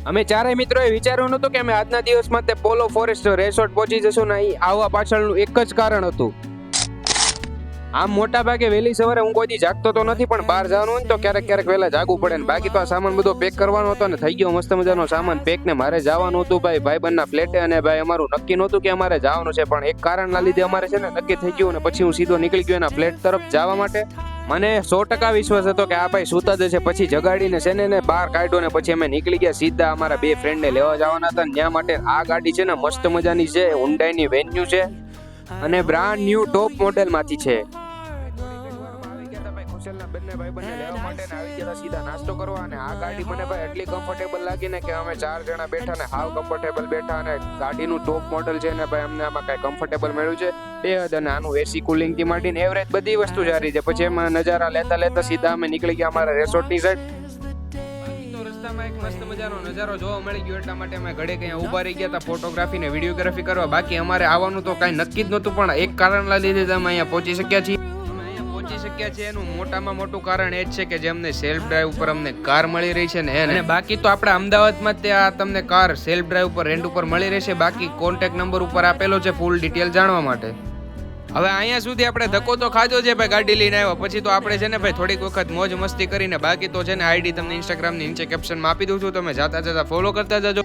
અમે ચારેય મિત્રોએ વિચાર્યું નહોતું કે અમે આજના દિવસમાં તે પોલો ફોરેસ્ટ રેસોર્ટ પહોંચી જશું ને અહીં આવવા પાછળનું એક જ કારણ હતું. આમ મોટા ભાગે વહેલી સવારે હું કોઈ દી જાગતો તો નથી, પણ બહાર જવાનું હોય ને તો ક્યારેક વહેલા જાગવું પડે ને બાકી તો આ સામાન બધો પેક કરવાનો હતો ને થઈ ગયો મસ્ત મજાનો સામાન પેક ને મારે જવાનું હતું ભાઈબંધના ફ્લેટે અને ભાઈ અમારું નક્કી નહોતું કે અમારે જવાનું છે, પણ એક કારણના લીધે અમારે છે ને નક્કી થઈ ગયું ને પછી હું સીધો નીકળી ગયો એના ફ્લેટ તરફ જવા માટે. મને 100% વિશ્વાસ હતો કે આ ભાઈ સૂતા જ છે, પછી જગાડીને છે ને બહાર કાઢ્યો ને પછી અમે નીકળી ગયા સીધા અમારા બે ફ્રેન્ડને લેવા જવાના હતા. ત્યાં માટે આ ગાડી છે ને મસ્ત મજાની છે, હુન્ડાઈની વેન્યુ છે અને બ્રાન્ડ ન્યૂ ટોપ મોડેલમાંથી છે. બંને ભાઈબંધને લેવા માટે આવી ગયા સીધા નાસ્તો કરવા અને આ ગાડી મને ભાઈ એટલી કમ્ફર્ટેબલ લાગી ને કે અમે 4 જણા બેઠા ને હાવ કમ્ફર્ટેબલ બેઠા અને ગાડીનું ટોપ મોડેલ છે ને ભાઈ અમને આમાં કઈ કમ્ફર્ટેબલ મળ્યું છે બે હદ અને આનું એસી કુલિંગ થી માંડીને એવરેજ બધી વસ્તુ સારી છે. પછી એમાં નજારા લેતા સીધા અમે નીકળી ગયા અમારા રિસોર્ટની સાઈડ. રસ્તામાં એક મસ્ત મજાનો નજારો જોવા મળી ગયો એટલા માટે અમે ઘડે કઈ ઊભા રહી ગયા હતા ફોટોગ્રાફી ને વિડીયોગ્રાફી કરવા. બાકી અમારે આવવાનું તો કઈ નક્કી જ નહોતું, પણ એક કારણના લીધે અમે અહીંયા પહોંચી શક્યા છીએ. એનું મોટામાં મોટું કારણ એ જ છે કે જે અમને સેલ્ફ ડ્રાઈવ ઉપર અમને કાર મળી રહી છે ને અને બાકી તો આપણે અમદાવાદમાં ત્યાં તમને કાર સેલ્ફ ડ્રાઈવ ઉપર રેન્ટ ઉપર મળી રહેશે. બાકી કોન્ટેક્ટ નંબર ઉપર આપેલો છે ફૂલ ડિટેલ જાણવા માટે. હવે અહીંયા સુધી આપણે ધક્કો તો ખાધો છે ભાઈ ગાડી લઈને આવ્યા પછી તો આપણે છે ને ભાઈ થોડીક વખત મોજ મસ્તી કરીને બાકી તો છે ને આઈડી તમને ઇન્સ્ટાગ્રામની નીચે કેપ્શનમાં આપી દઉં છું, તમે જાતા ફોલો કરતા જજો.